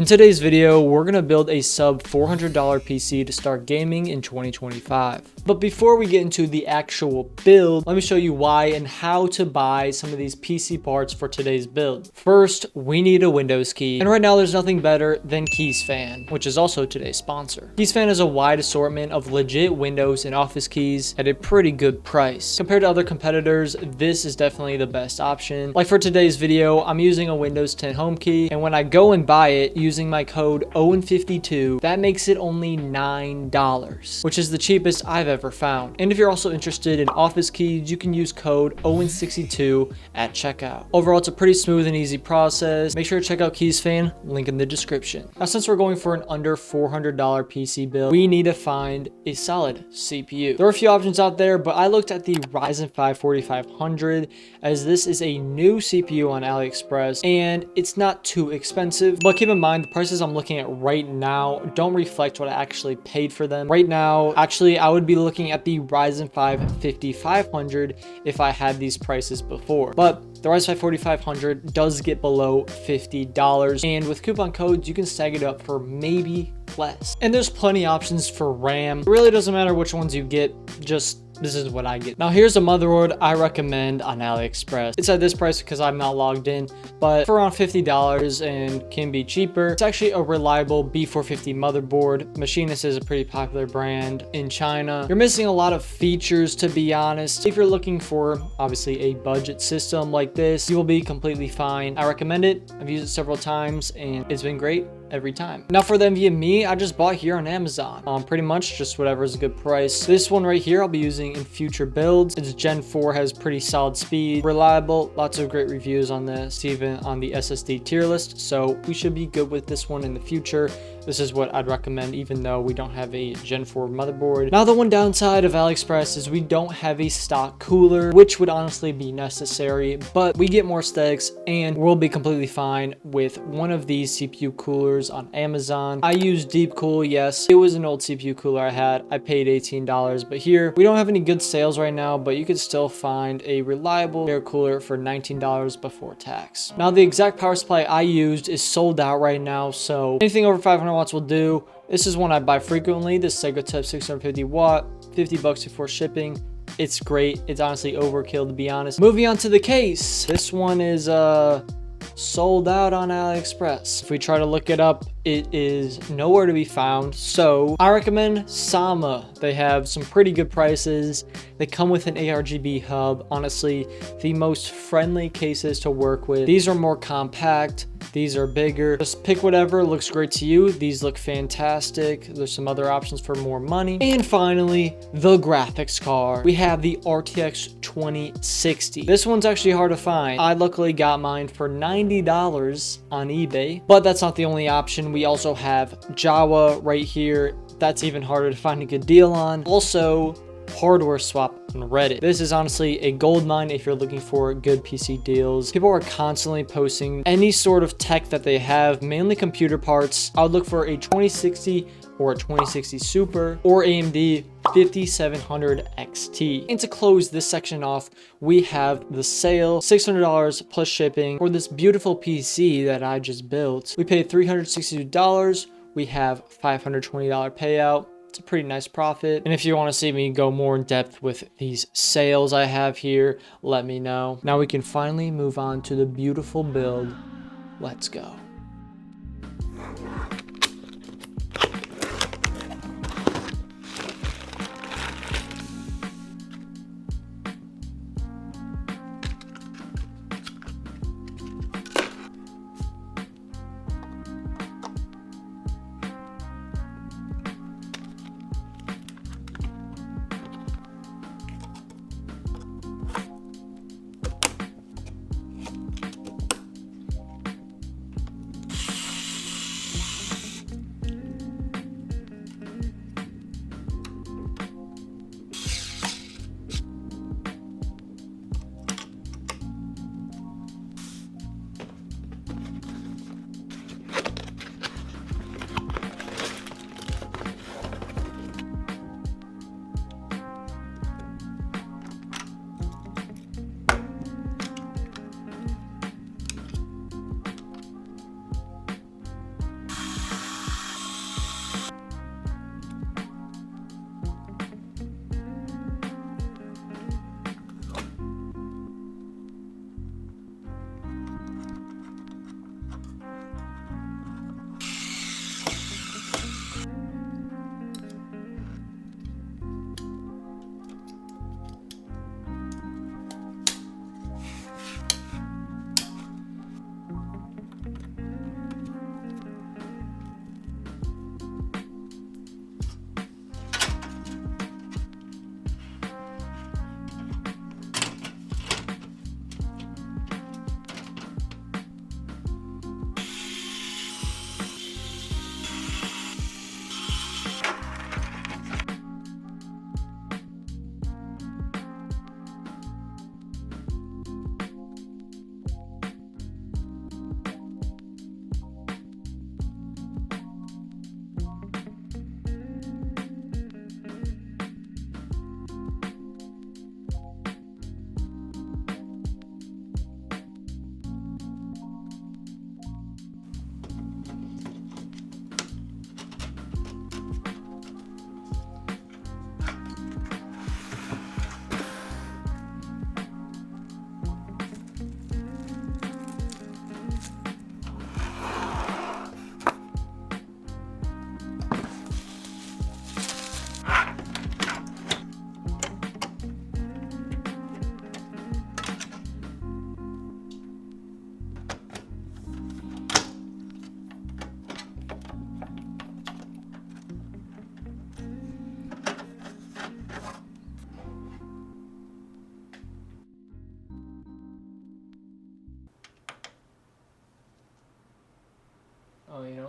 In today's video, we're going to build a sub $400 PC to start gaming in 2025. But before we get into the actual build, let me show you why and how to buy some of these PC parts for today's build. First, we need a Windows key. And right now there's nothing better than keysfan, which is also today's sponsor. Keysfan has a wide assortment of legit Windows and Office keys at a pretty good price. Compared to other competitors, this is definitely the best option. Like for today's video, I'm using a Windows 10 home key, and when I go and buy it, using my code OWEN52, that makes it only $9, which is the cheapest I've ever found. And if you're also interested in Office keys, you can use code OWEN62 at checkout. Overall, it's a pretty smooth and easy process. Make sure to check out keysfan, link in the description. Now, since we're going for an under $400 PC build, we need to find a solid CPU. There are a few options out there, but I looked at the Ryzen 5 4500 as this is a new CPU on AliExpress and it's not too expensive, but keep in mind the prices I'm looking at right now don't reflect what I actually paid for them. Right now, actually, I would be looking at the Ryzen 5 5500 if I had these prices before. But the Ryzen 5 4500 does get below $50, and with coupon codes, you can snag it up for maybe less. And there's plenty of options for RAM. It really doesn't matter which ones you get, just this is what I get. Now here's a motherboard I recommend on AliExpress. It's at this price because I'm not logged in, but for around $50 and can be cheaper. It's actually a reliable B450 motherboard. Machinist is a pretty popular brand in China. You're missing a lot of features, to be honest. If you're looking for obviously a budget system like this, you will be completely fine. I recommend it. I've used it several times and it's been great every time. Now for the NVMe, I just bought here on Amazon. Pretty much just whatever is a good price. This one right here I'll be using in future builds. It's Gen 4, has pretty solid speed, reliable, lots of great reviews on this, even on the SSD tier list, so we should be good with this one in the future. This is what I'd recommend even though we don't have a Gen 4 motherboard. Now the one downside of AliExpress is we don't have a stock cooler, which would honestly be necessary, but we get more aesthetics and we'll be completely fine with one of these CPU coolers on Amazon. I use Deep Cool. Yes, it was an old CPU cooler I had. I paid $18, but here we don't have any good sales right now, but you could still find a reliable air cooler for $19 before tax. Now the exact power supply I used is sold out right now, so anything over 500 watts will do. This is one I buy frequently. This Segotip 650 watt, $50 before shipping. It's great. It's honestly overkill, to be honest. Moving on to the case. This one is sold out on AliExpress. If we try to look it up, it is nowhere to be found. So I recommend Sama. They have some pretty good prices. They come with an ARGB hub. Honestly, the most friendly cases to work with. These are more compact. These are bigger. Just pick whatever looks great to you. These look fantastic. There's some other options for more money. And finally, the graphics card. We have the RTX 2060. This one's actually hard to find. I luckily got mine for $90 on eBay, but that's not the only option. We also have Jawa right here. That's even harder to find a good deal on. Also, hardware swap on Reddit. This is honestly a gold mine if you're looking for good PC deals. People are constantly posting any sort of tech that they have, mainly computer parts. I would look for a 2060 or a 2060 Super or AMD 5700 XT. And to close this section off, we have the sale, $600 plus shipping for this beautiful PC that I just built. We paid $362. We have $520 payout. It's a pretty nice profit. And if you want to see me go more in depth with these sales I have here, let me know. Now we can finally move on to the beautiful build. Let's go.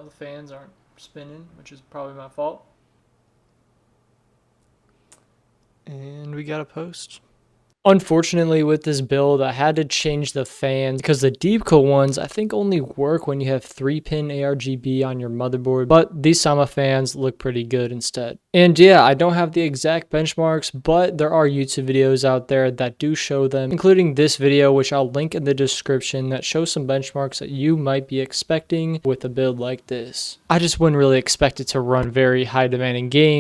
the fans aren't spinning, which is probably my fault. And we got a post. Unfortunately, with this build, I had to change the fans because the deep cool ones I think only work when you have 3-pin ARGB on your motherboard, but these Sama fans look pretty good instead. And yeah, I don't have the exact benchmarks, but there are YouTube videos out there that do show them, including this video, which I'll link in the description, that shows some benchmarks that you might be expecting with a build like this. I just wouldn't really expect it to run very high demanding games.